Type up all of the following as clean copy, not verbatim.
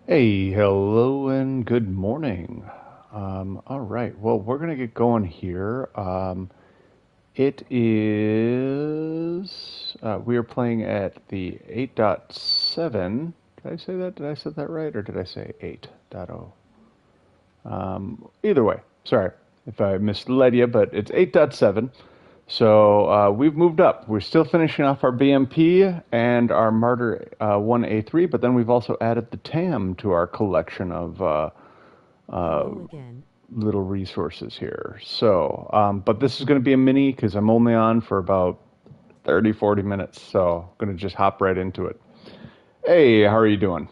Hey, hello, and good morning. All right, well, we're gonna get going here. It is, we are playing at the 8.7. Did I say that? Did I say that right, or did I say 8.0? Either way, sorry if I misled you, but it's 8.7. So we've moved up. We're still finishing off our BMP and our Martyr 1A3, but then we've also added the TAM to our collection of uh, Hello again. little resources here. So, but this is going to be a mini because I'm only on for about 30, 40 minutes. So I'm going to just hop right into it. Hey, how are you doing?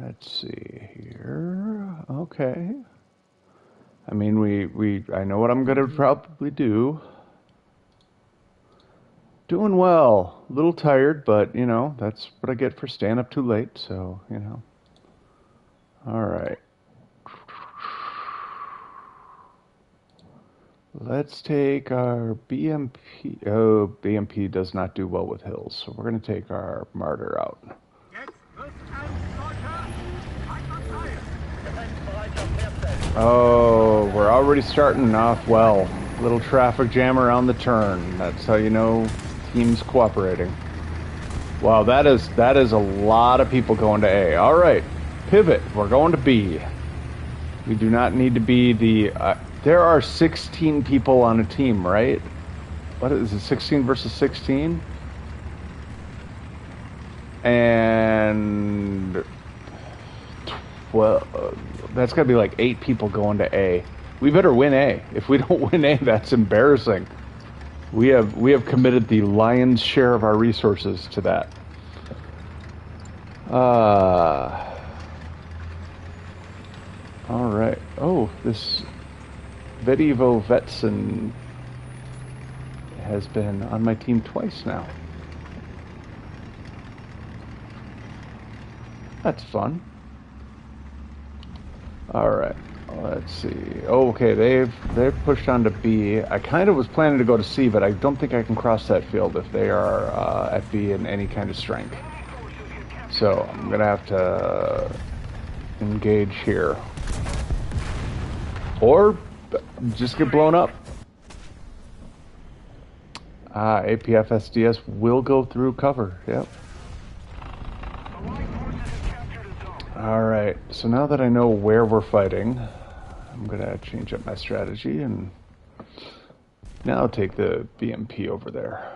Let's see here. Okay. I mean, I know what I'm going to probably do. Doing well. A little tired, but that's what I get for staying up too late. So. All right. Let's take our BMP. Oh, BMP does not do well with hills, so we're going to take our Martyr out. Oh, we're already starting off well. Little traffic jam around the turn. That's how you know team's cooperating. Wow, that is a lot of people going to A. All right, pivot. We're going to B. We do not need to be the. There are 16 people on a team, right? What is it? 16 versus 16, and well, that's got to be like 8 people going to A. We better win A. If we don't win A, that's embarrassing. We have committed the lion's share of our resources to that. Uh, all right. Oh, this Vedivo Vetsen has been on my team twice now. That's fun. All right. Let's see. Oh, okay, they've pushed on to B. I kind of was planning to go to C, but I don't think I can cross that field if they are at B in any kind of strength. So I'm gonna have to engage here, or just get blown up. APF SDS will go through cover. Yep. All right. So now that I know where we're fighting, I'm gonna change up my strategy and now take the BMP over there.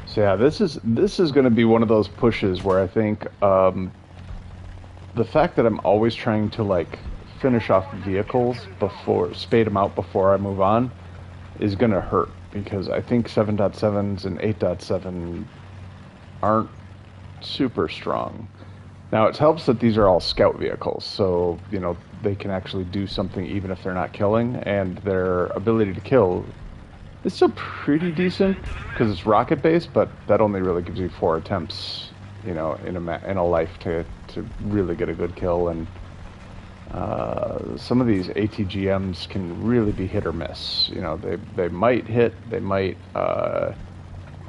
So yeah, this is going to be one of those pushes where I think the fact that I'm always trying to like finish off vehicles before spade them out before I move on is going to hurt because I think 7.7s and 8.7 aren't super strong. Now it helps that these are all scout vehicles, so they can actually do something even if they're not killing, and their ability to kill is still pretty decent because it's rocket based, but that only really gives you 4 attempts, in a life to really get a good kill. And some of these ATGMs can really be hit or miss. They might hit, they might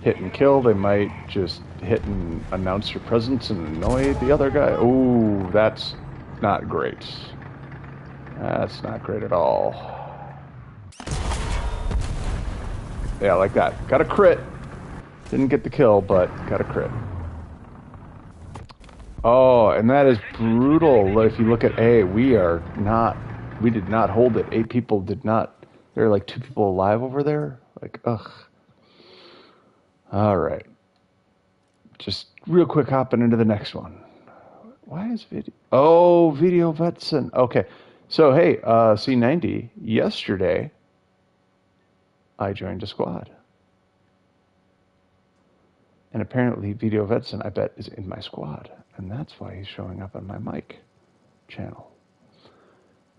hit and kill, they might just hit and announce your presence and annoy the other guy. Ooh, that's not great. That's not great at all. Yeah, like that. Got a crit. Didn't get the kill, but got a crit. Oh, and that is brutal. If you look at A, we did not hold it. 8 people did not. There are like 2 people alive over there. Like, ugh. All right. Just real quick hopping into the next one. Why is video? Oh, video Vetson. Okay. So, hey, C90, yesterday I joined a squad. And apparently, Video Vetson, I bet, is in my squad. And that's why he's showing up on my mic channel.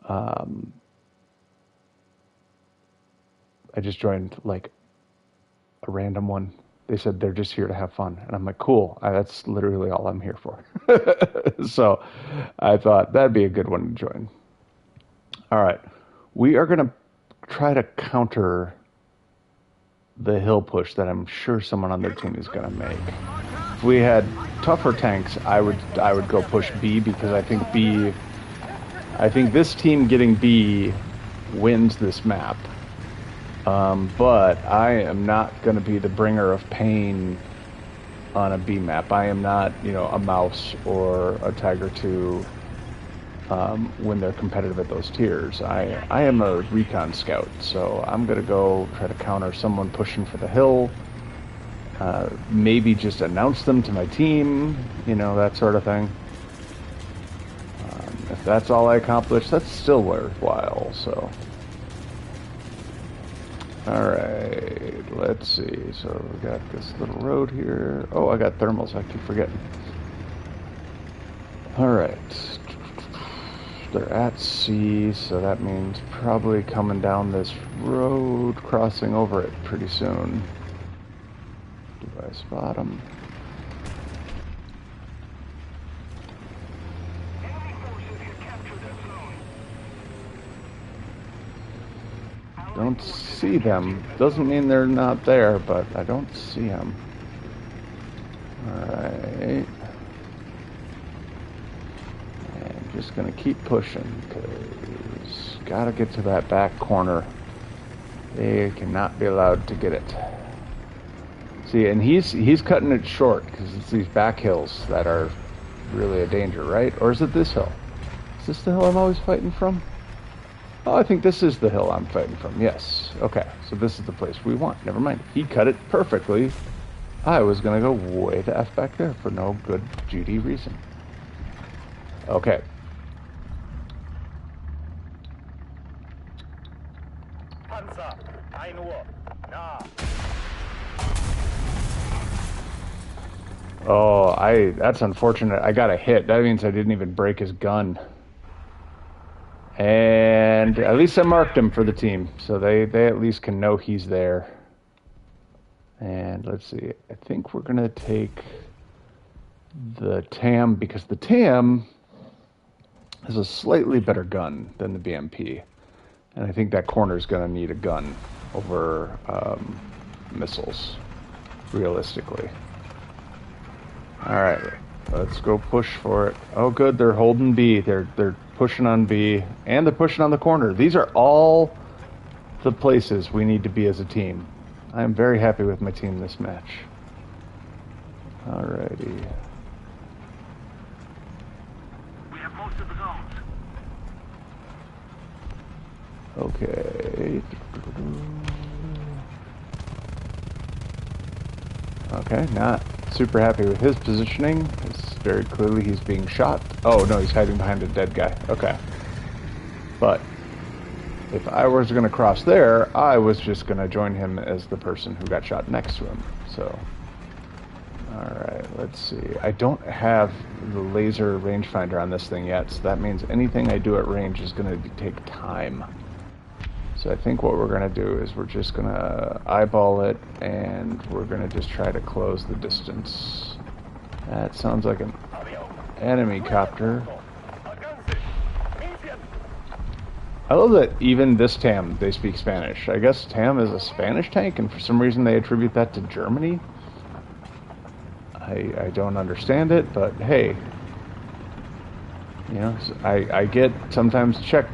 I just joined like a random one. They said they're just here to have fun. And I'm like, cool. That's literally all I'm here for. So I thought that'd be a good one to join. All right. We are going to try to counter the hill push that I'm sure someone on their team is going to make. If we had tougher tanks, I would go push B because I think this team getting B wins this map. But I am not going to be the bringer of pain on a B map. I am not, a mouse or a Tiger 2 when they're competitive at those tiers. I am a recon scout, so I'm going to go try to counter someone pushing for the hill. Maybe just announce them to my team, that sort of thing. If that's all I accomplish, that's still worthwhile, so... Alright, let's see. So we got this little road here. Oh, I got thermals, I keep forgetting. Alright. They're at sea, so that means probably coming down this road, crossing over it pretty soon. Do I spot them? Don't see them. Doesn't mean they're not there, but I don't see them. Alright. And just gonna keep pushing, because gotta get to that back corner. They cannot be allowed to get it. See, and he's cutting it short, because it's these back hills that are really a danger, right? Or is it this hill? Is this the hill I'm always fighting from? Oh, I think this is the hill I'm fighting from. Yes. Okay, so this is the place we want. Never mind. He cut it perfectly. I was going to go way the F back there for no good GD reason. Okay. Oh, that's unfortunate. I got a hit. That means I didn't even break his gun. And at least I marked him for the team, so they at least can know he's there. And let's see, I think we're going to take the TAM, because the TAM has a slightly better gun than the BMP. And I think that corner is going to need a gun over missiles, realistically. Alright, let's go push for it. Oh good, they're holding B. They're pushing on B, and they're pushing on the corner. These are all the places we need to be as a team. I am very happy with my team this match. Alrighty. We have most of the zones. Okay. Okay, not super happy with his positioning. It's very clearly he's being shot. Oh no, he's hiding behind a dead guy. Okay. But if I was going to cross there, I was just going to join him as the person who got shot next to him. So, alright, let's see. I don't have the laser rangefinder on this thing yet, so that means anything I do at range is going to take time. So I think what we're going to do is we're just going to eyeball it, and we're going to just try to close the distance. That sounds like an enemy copter. I love that even this TAM, they speak Spanish. I guess TAM is a Spanish tank, and for some reason they attribute that to Germany. I don't understand it, but hey. I get sometimes Czech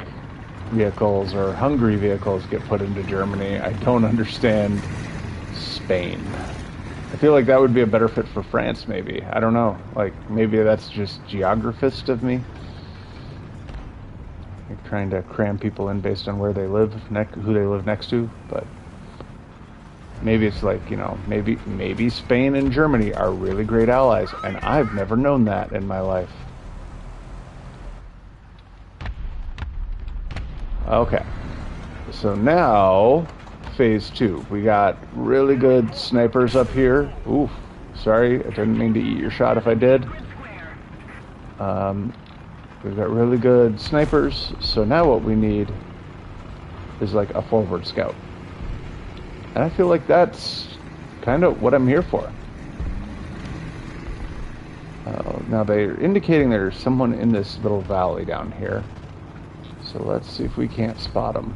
vehicles or Hungary vehicles get put into Germany. I don't understand Spain. I feel like that would be a better fit for France, maybe. I don't know. Like, maybe that's just geographist of me. Like trying to cram people in based on where they live, who they live next to. But maybe it's like, maybe Spain and Germany are really great allies, and I've never known that in my life. Okay, so now phase 2. We got really good snipers up here. Oof, sorry, I didn't mean to eat your shot if I did. We've got really good snipers, so now what we need is like a forward scout. And I feel like that's kind of what I'm here for. Now they're indicating there's someone in this little valley down here. So let's see if we can't spot them.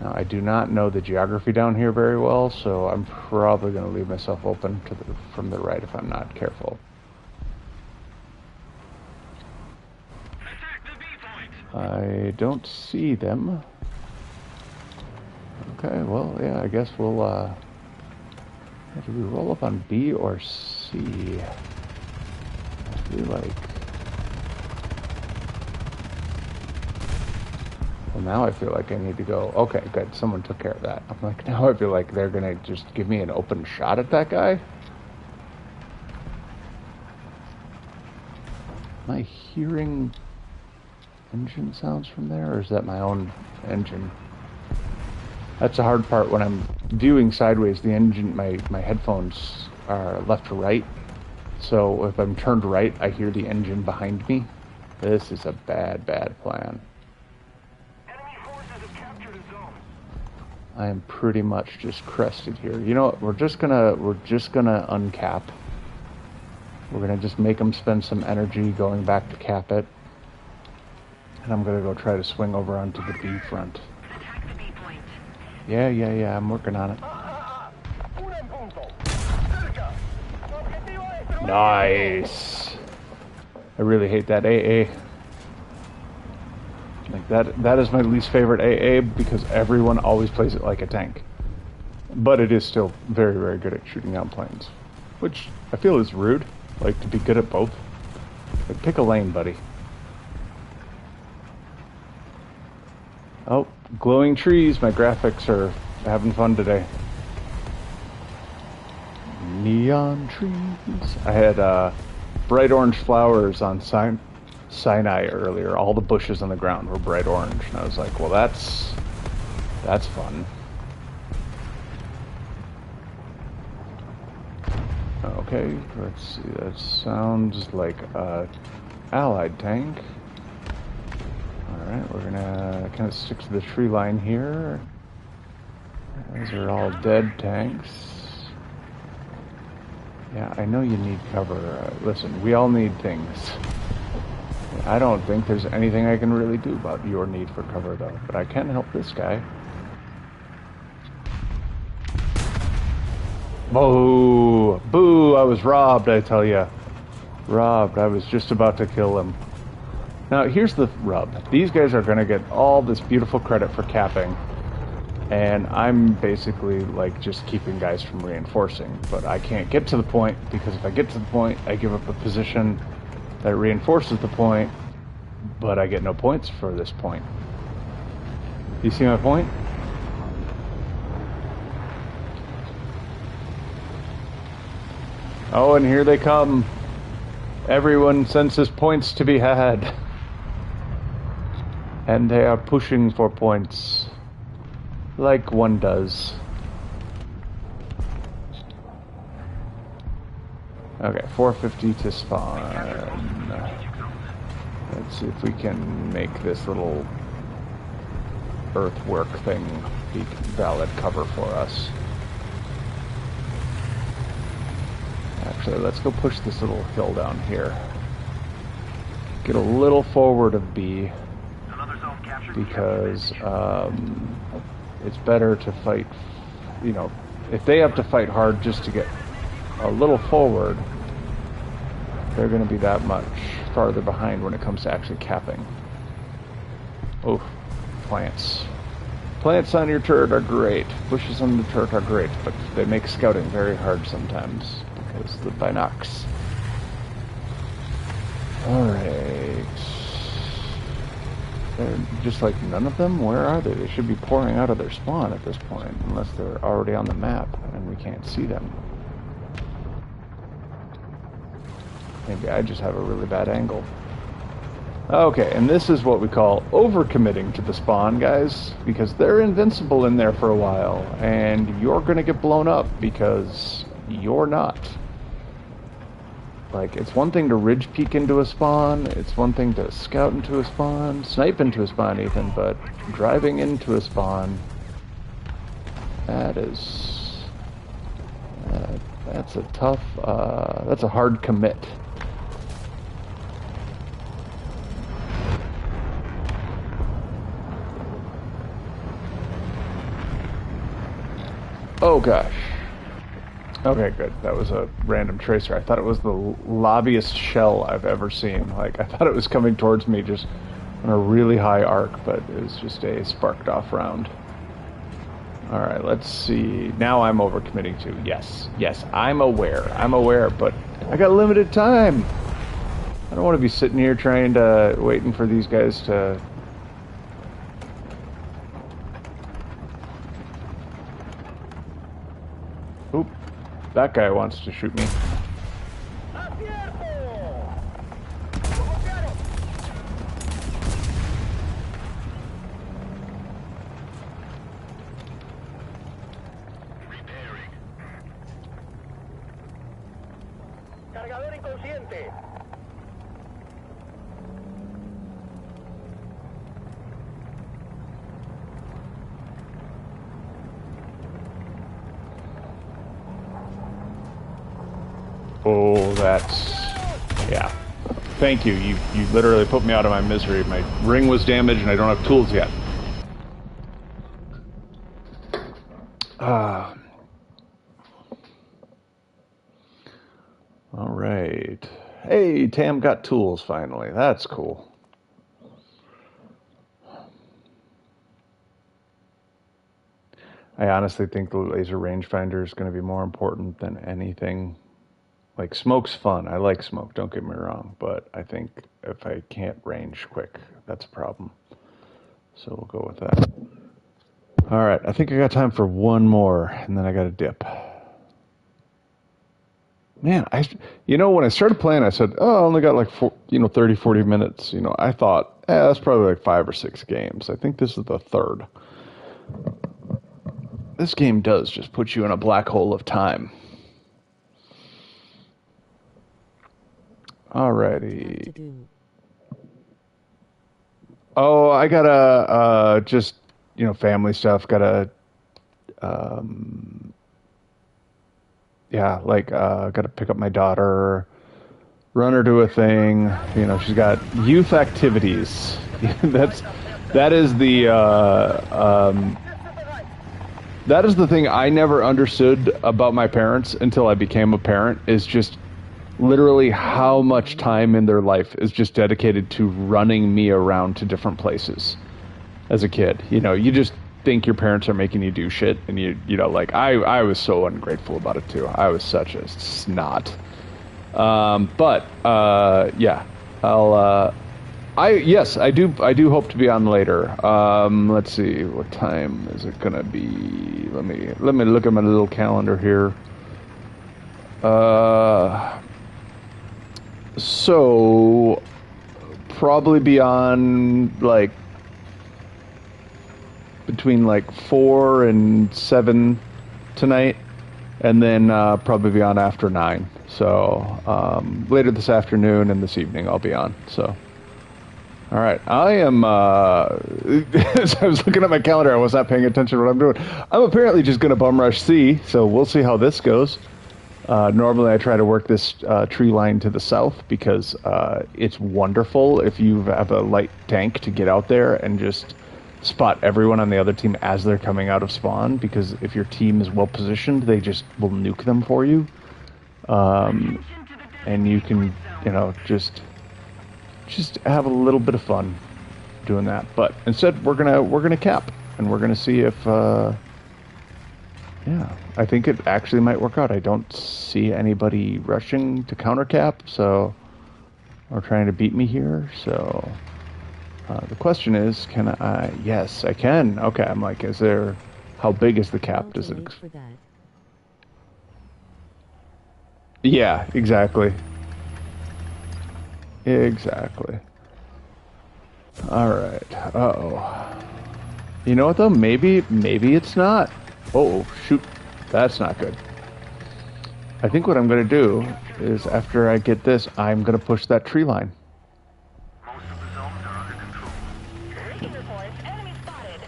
Now I do not know the geography down here very well, so I'm probably going to leave myself open to from the right if I'm not careful. I don't see them. Okay, well, yeah, I guess we'll, do we roll up on B or C? I feel like... Well, now I feel like I need to go... Okay, good, someone took care of that. I'm like, now I feel like they're gonna just give me an open shot at that guy? Am I hearing engine sounds from there, or is that my own engine? That's the hard part when I'm viewing sideways. The engine, my headphones are left to right. So if I'm turned right, I hear the engine behind me. This is a bad, bad plan. Enemy forces have captured a zone. I am pretty much just crested here. You know what? We're just gonna uncap. We're gonna just make them spend some energy going back to cap it. And I'm gonna go try to swing over onto the B front. Attack the B point. Yeah, I'm working on it. Nice. I really hate that AA. Like that is my least favorite AA because everyone always plays it like a tank. But it is still very, very good at shooting down planes. Which I feel is rude. Like to be good at both. Like pick a lane, buddy. Oh, glowing trees. My graphics are having fun today. Neon trees. I had bright orange flowers on Sinai earlier. All the bushes on the ground were bright orange. And I was like, well, that's fun. Okay, let's see. That sounds like a allied tank. Alright, we're gonna kind of stick to the tree line here. Those are all dead tanks. Yeah, I know you need cover. Listen, we all need things. I don't think there's anything I can really do about your need for cover, though. But I can help this guy. Boo! Boo! I was robbed, I tell ya. Robbed. I was just about to kill him. Now, here's the rub. These guys are going to get all this beautiful credit for capping. And I'm basically, like, just keeping guys from reinforcing. But I can't get to the point, because if I get to the point, I give up a position that reinforces the point, but I get no points for this point. You see my point? Oh, and here they come. Everyone senses points to be had. And they are pushing for points. Like one does. Okay, 450 to spawn. Let's see if we can make this little earthwork thing be valid cover for us. Actually, let's go push this little hill down here. Get a little forward of B. Because it's better to fight, you know, if they have to fight hard just to get a little forward, they're going to be that much farther behind when it comes to actually capping. Oh, plants. Plants on your turret are great. Bushes on the turret are great, but they make scouting very hard sometimes because of the binocs. Alright. They're just like none of them? Where are they? They should be pouring out of their spawn at this point, unless they're already on the map and we can't see them. Maybe I just have a really bad angle. Okay, and this is what we call overcommitting to the spawn, guys, because they're invincible in there for a while, and you're gonna get blown up because you're not. Like, it's one thing to ridge peek into a spawn, it's one thing to scout into a spawn, snipe into a spawn even, but driving into a spawn That is... that's a tough... that's a hard commit. Oh gosh. Okay, good. That was a random tracer. I thought it was the lobbiest shell I've ever seen. Like, I thought it was coming towards me just on a really high arc, but it was just a sparked off round. Alright, let's see. Now I'm overcommitting to. Yes, yes, I'm aware, but I got limited time. I don't want to be sitting here waiting for these guys to... Oop. That guy wants to shoot me. Cargador inconsciente. Oh, that's... yeah. Thank you. You literally put me out of my misery. My ring was damaged and I don't have tools yet. Alright. Hey, TAM got tools finally. That's cool. I honestly think the laser rangefinder is going to be more important than anything. Like, smoke's fun. I like smoke, don't get me wrong. But I think if I can't range quick, that's a problem. So we'll go with that. Alright, I think I got time for one more, and then I got to dip. Man, when I started playing, I said, oh, I only got like 30, 40 minutes. I thought, that's probably like 5 or 6 games. I think this is the third. This game does just put you in a black hole of time. Alrighty. Oh, I gotta, just, family stuff. Gotta, gotta pick up my daughter, run her to a thing. She's got youth activities. that is the thing I never understood about my parents until I became a parent, is just literally how much time in their life is just dedicated to running me around to different places. As a kid, you just think your parents are making you do shit, and I was so ungrateful about it too. I was such a snot. Yeah, I do hope to be on later. Let's see, what time is it gonna be? Let me look at my little calendar here. So probably be on like between like 4 and 7 tonight, and then probably be on after 9. So later this afternoon and this evening I'll be on. So all right, I am. As I was looking at my calendar, I was not paying attention to what I'm doing. I'm apparently just going to bum rush C, so we'll see how this goes. Normally I try to work this tree line to the south because it's wonderful if you have a light tank to get out there and just spot everyone on the other team as they're coming out of spawn, because if your team is well positioned, they just will nuke them for you. And you can, just have a little bit of fun doing that. But instead, we're gonna cap, and we're gonna see if yeah, I think it actually might work out. I don't see anybody rushing to counter cap, so, or trying to beat me here. So the question is, can I? Yes, I can. Okay, I'm like, is there? How big is the cap? Does it? Yeah, exactly. Exactly. All right. Uh-oh. You know what though? Maybe it's not. Oh shoot, that's not good. I think what I'm gonna do is, after I get this, I'm gonna push that tree line. Most of the zones are under control. Making reports. Enemy spotted.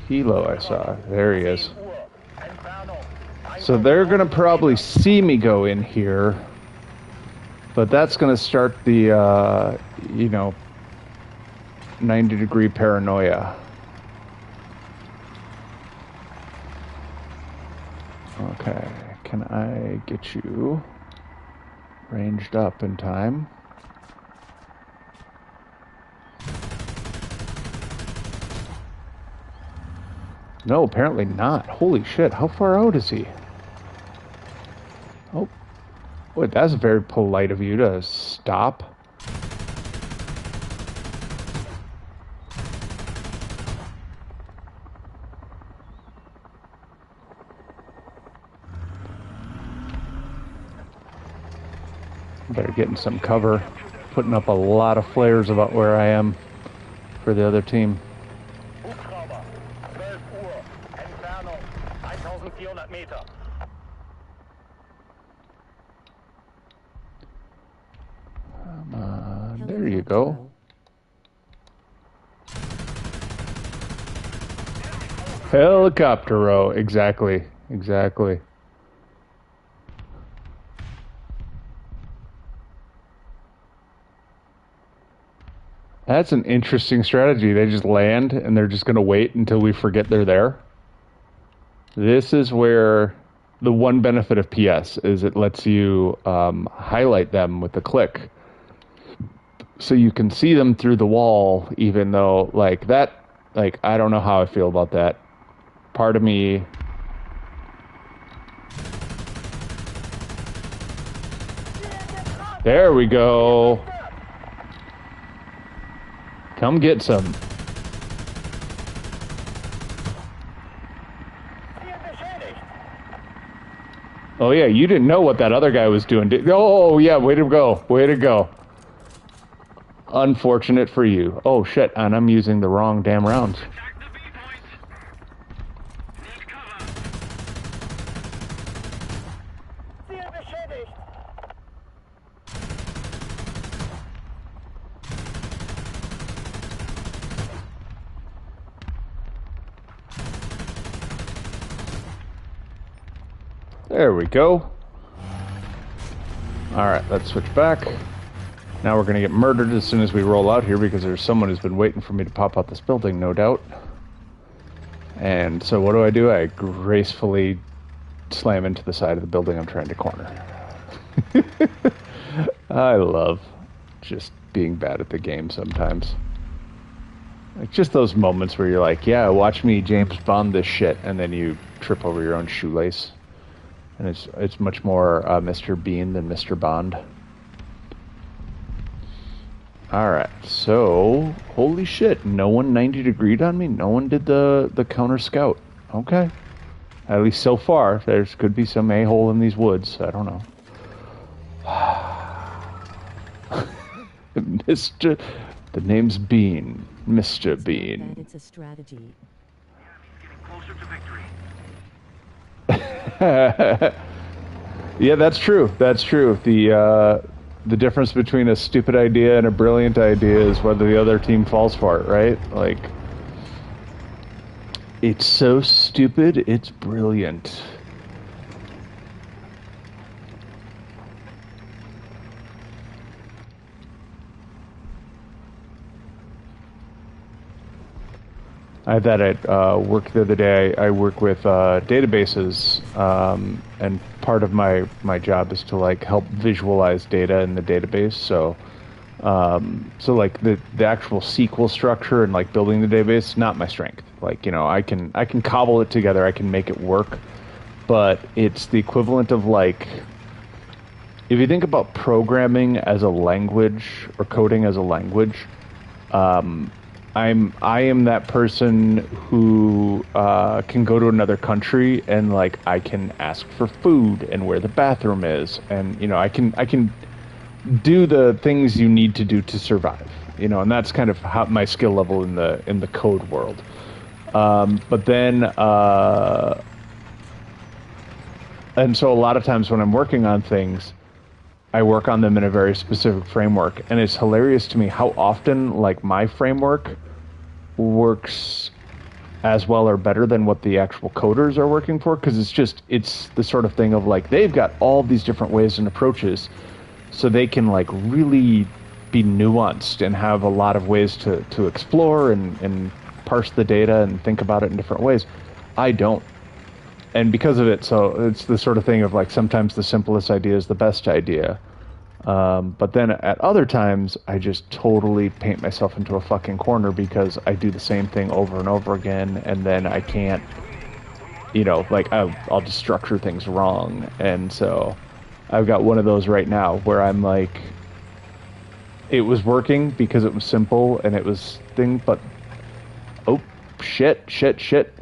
Hilo I saw. There he is. So they're going to probably see me go in here. But that's going to start the, 90-degree paranoia. Okay, can I get you ranged up in time? No, apparently not. Holy shit, how far out is he? Oh, wait, that's very polite of you to stop. Better get in some cover. Putting up a lot of flares about where I am for the other team. Hubschrauber, 12 Uhr, Entfernung 1400 Meter. There you go. Helicopter row, exactly. That's an interesting strategy. They just land and they're just going to wait until we forget they're there. This is where the one benefit of PS is it lets you highlight them with a click. So you can see them through the wall, even though, I don't know how I feel about that. Part of me... There we go. Come get some. Oh yeah, you didn't know what that other guy was doing. Oh yeah, way to go. Unfortunate for you. Oh shit, and I'm using the wrong damn rounds. There we go. Alright, let's switch back. Now we're going to get murdered as soon as we roll out here because there's someone who's been waiting for me to pop out this building, no doubt. And so what do? I gracefully slam into the side of the building I'm trying to corner. I love just being bad at the game sometimes. Like just those moments where you're like, yeah, watch me James Bond this shit, and then you trip over your own shoelace. And it's much more Mr. Bean than Mr. Bond. Alright, so holy shit, no one 90 degreed on me? No one did the counter scout. Okay. At least so far. There's could be some a-hole in these woods. I don't know. Mr. The name's Bean. Mr. Bean. It's a strategy. Getting closer to victory. Yeah, that's true. The difference between a stupid idea and a brilliant idea is whether the other team falls for it, right? Like, it's so stupid, it's brilliant. I had that at work the other day. I work with databases, and part of my job is to like help visualize data in the database. So like the actual SQL structure and like building the database, not my strength. Like, you know, I can cobble it together, I can make it work, but it's the equivalent of like, if you think about programming as a language or coding as a language, I am that person who can go to another country and like I can ask for food and where the bathroom is, and you know I can do the things you need to do to survive, you know, and that's kind of how my skill level in the code world. But then and so a lot of times when I'm working on things, I work on them in a very specific framework, and it's hilarious to me how often like my framework works as well or better than what the actual coders are working for, because it's the sort of thing of like they've got all these different ways and approaches, so they can like really be nuanced and have a lot of ways to explore and parse the data and think about it in different ways. I don't. And because of it, so it's the sort of thing of like sometimes the simplest idea is the best idea. But then at other times, I just totally paint myself into a fucking corner because I do the same thing over and over again, and then I can't, like I'll just structure things wrong. And so I've got one of those right now where I'm like, it was working because it was simple and it was thing, but oh, shit.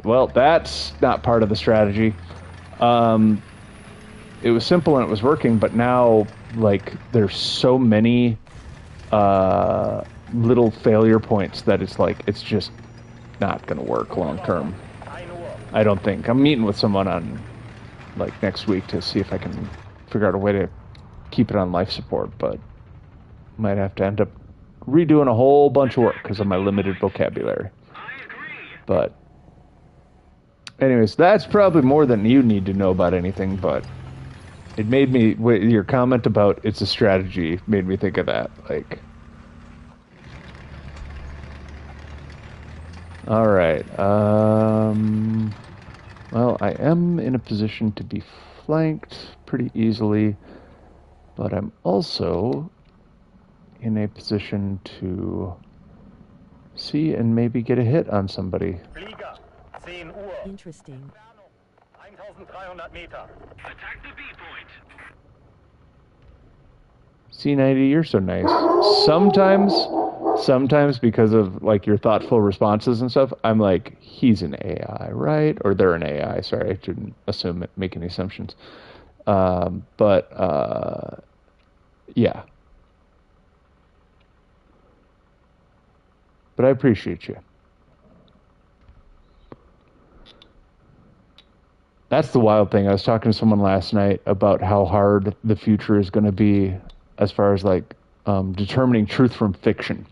Well, that's not part of the strategy. It was simple and it was working, but now like there's so many little failure points that it's just not going to work long term. I don't think. I'm meeting with someone on like next week to see if I can figure out a way to keep it on life support, but might have to end up redoing a whole bunch of work because of my limited vocabulary. But anyways, that's probably more than you need to know about anything, but it made me, your comment about it's a strategy made me think of that. Like, all right. Well, I am in a position to be flanked pretty easily, but I'm also in a position to see and maybe get a hit on somebody. Flieger, 10 Uhr. Interesting. 1300 Meter. Attack the B point. C90, you're so nice. Sometimes because of like your thoughtful responses and stuff, I'm like, he's an AI, right? Or they're an AI. Sorry, I shouldn't make any assumptions. But yeah. But I appreciate you. That's the wild thing. I was talking to someone last night about how hard the future is going to be as far as like determining truth from fiction.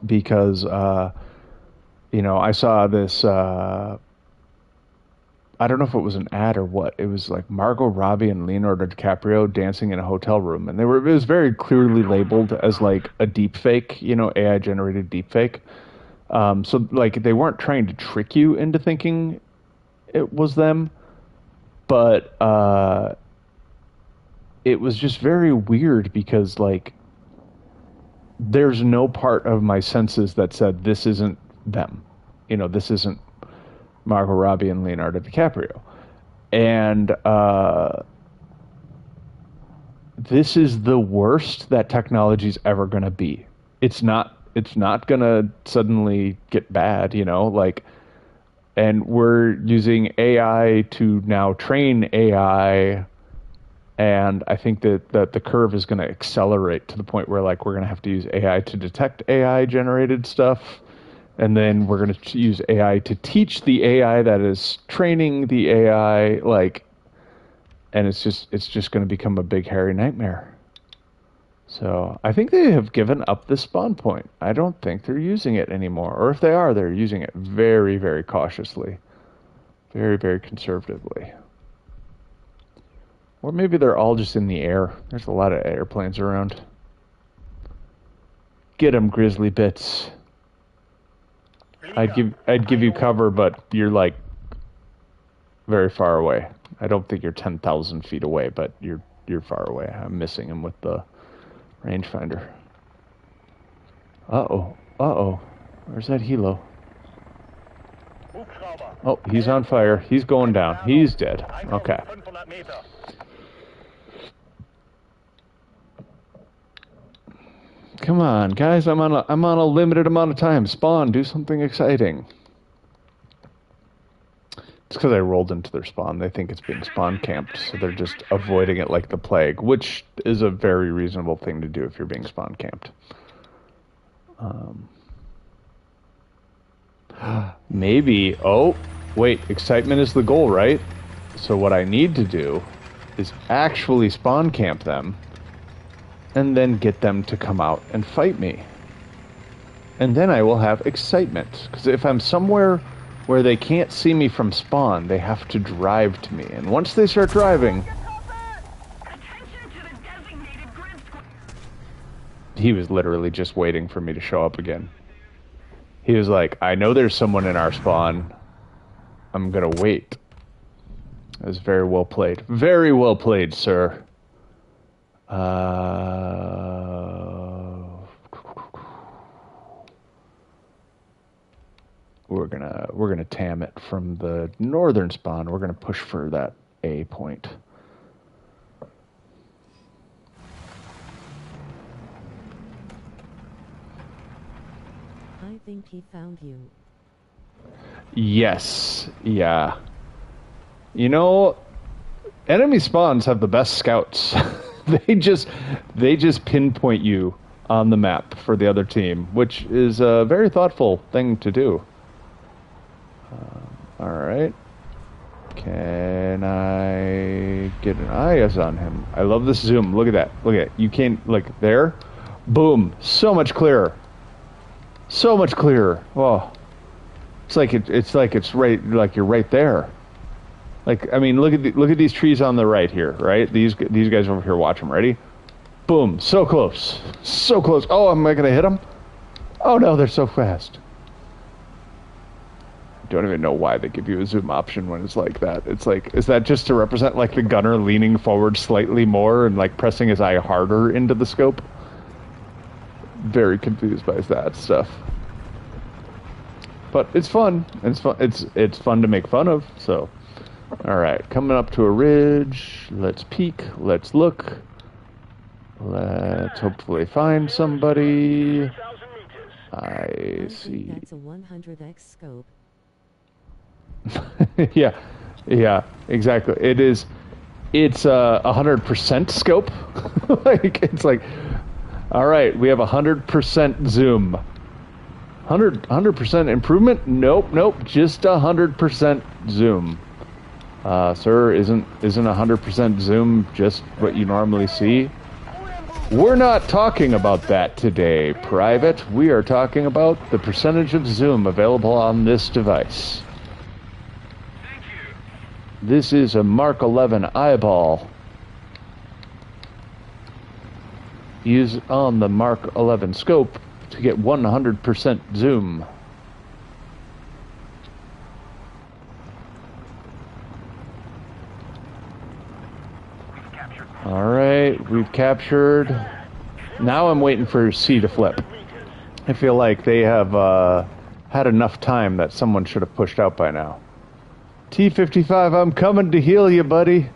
Because, I saw this, I don't know if it was an ad or what. It was like Margot Robbie and Leonardo DiCaprio dancing in a hotel room. And it was very clearly labeled as like a deep fake, AI generated deep fake. So like they weren't trying to trick you into thinking it was them, but it was just very weird because like there's no part of my senses that said this isn't them. This isn't Margot Robbie and Leonardo DiCaprio. And this is the worst that technology's ever going to be. It's not going to suddenly get bad, and we're using AI to now train AI, and I think that the curve is going to accelerate to the point where like we're going to have to use AI to detect AI generated stuff, and then we're going to use AI to teach the AI that is training the AI, and it's just going to become a big hairy nightmare. So I think they have given up the spawn point. I don't think they're using it anymore. Or if they are, they're using it very, very cautiously. Very, very conservatively. Or maybe they're all just in the air. There's a lot of airplanes around. Get 'em, grizzly bits. I'd give you cover, but you're like very far away. I don't think you're 10,000 feet away, but you're far away. I'm missing him with the rangefinder. Uh-oh. Where's that helo? Oh, he's on fire. He's going down. He's dead. Okay. Come on, guys. I'm on a limited amount of time. Spawn. Do something exciting. It's because I rolled into their spawn. They think it's being spawn camped, so they're just avoiding it like the plague, which is a very reasonable thing to do if you're being spawn camped. Maybe. Oh, wait. Excitement is the goal, right? So what I need to do is actually spawn camp them and then get them to come out and fight me. And then I will have excitement. Because if I'm somewhere where they can't see me from spawn. They have to drive to me. And once they start driving... He was literally just waiting for me to show up again. He was like, I know there's someone in our spawn. I'm gonna wait. It was very well played. Very well played, sir. We're gonna TAM it from the northern spawn. We're gonna push for that A point. I think he found you. Yes. Yeah. You know, enemy spawns have the best scouts. they just pinpoint you on the map for the other team, which is a very thoughtful thing to do. All right. Can I get an eyes on him? I love this zoom. Look at that. Look at it. You can't, like, there. Boom. So much clearer. So much clearer. Oh. It's like it's right, like you're right there. Like, I mean, look at these trees on the right here, right? These guys over here, watch them. Ready? Boom. So close. So close. Oh, am I going to hit them? Oh, no, they're so fast. Don't even know why they give you a zoom option when it's like that. It's like, is that just to represent, like, the gunner leaning forward slightly more and, like, pressing his eye harder into the scope? Very confused by that stuff. But it's fun. It's fun. It's fun to make fun of, so... Alright, coming up to a ridge. Let's peek. Let's look. Let's hopefully find somebody. I see. That's a 100x scope. yeah, exactly. It's a 100% scope. Like, it's like, all right, we have 100% zoom. 100% improvement? Nope, just 100% zoom. Sir, isn't 100% zoom just what you normally see? We're not talking about that today, Private. We are talking about the percentage of zoom available on this device. Thank you. This is a Mark 11 eyeball. Use on the Mark 11 scope to get 100% zoom. Alright, we've captured. Now I'm waiting for C to flip. I feel like they have had enough time that someone should have pushed out by now. T-55, I'm coming to heal you, buddy.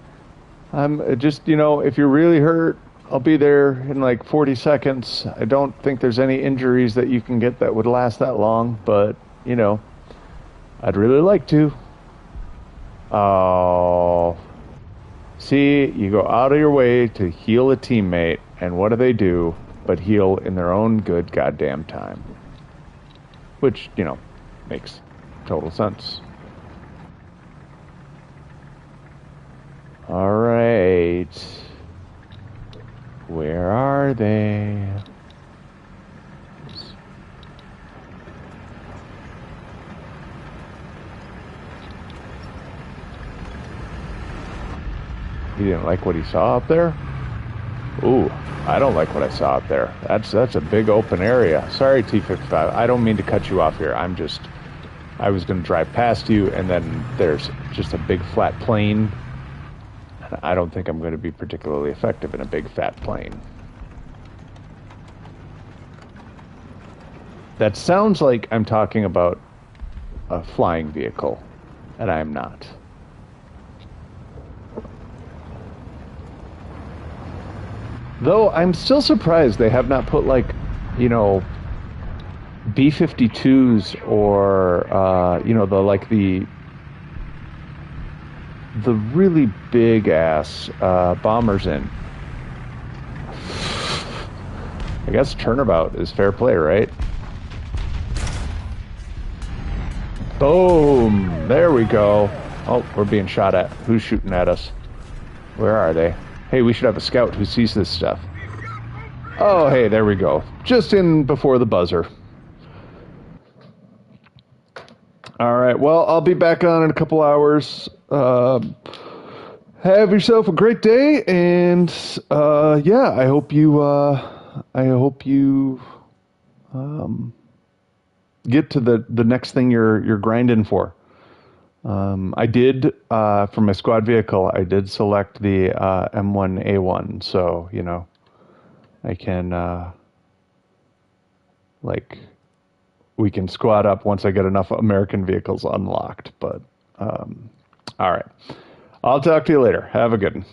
I'm just, you know, if you're really hurt, I'll be there in like 40 seconds. I don't think there's any injuries that you can get that would last that long, but, you know, I'd really like to. Oh... See, you go out of your way to heal a teammate, and what do? But heal in their own good goddamn time. Which, you know, makes total sense. Alright. Where are they? He didn't like what he saw up there? Ooh, I don't like what I saw up there. That's a big open area. Sorry, T-55. I don't mean to cut you off here. I was going to drive past you, and then there's just a big flat plane. I don't think I'm going to be particularly effective in a big fat plane. That sounds like I'm talking about a flying vehicle, and I am not. Though I'm still surprised they have not put, like, you know, B-52s or, you know, the really big ass bombers in. I guess turnabout is fair play, right? Boom! There we go. Oh, we're being shot at. Who's shooting at us? Where are they? Hey, we should have a scout who sees this stuff. Oh, hey, there we go. Just in before the buzzer. All right. Well, I'll be back on in a couple hours. Have yourself a great day, and yeah, I hope you get to the next thing you're grinding for. I did for my squad vehicle. I did select the M1A1, so you know I can like we can squad up once I get enough American vehicles unlocked. But all right, I'll talk to you later. Have a good one.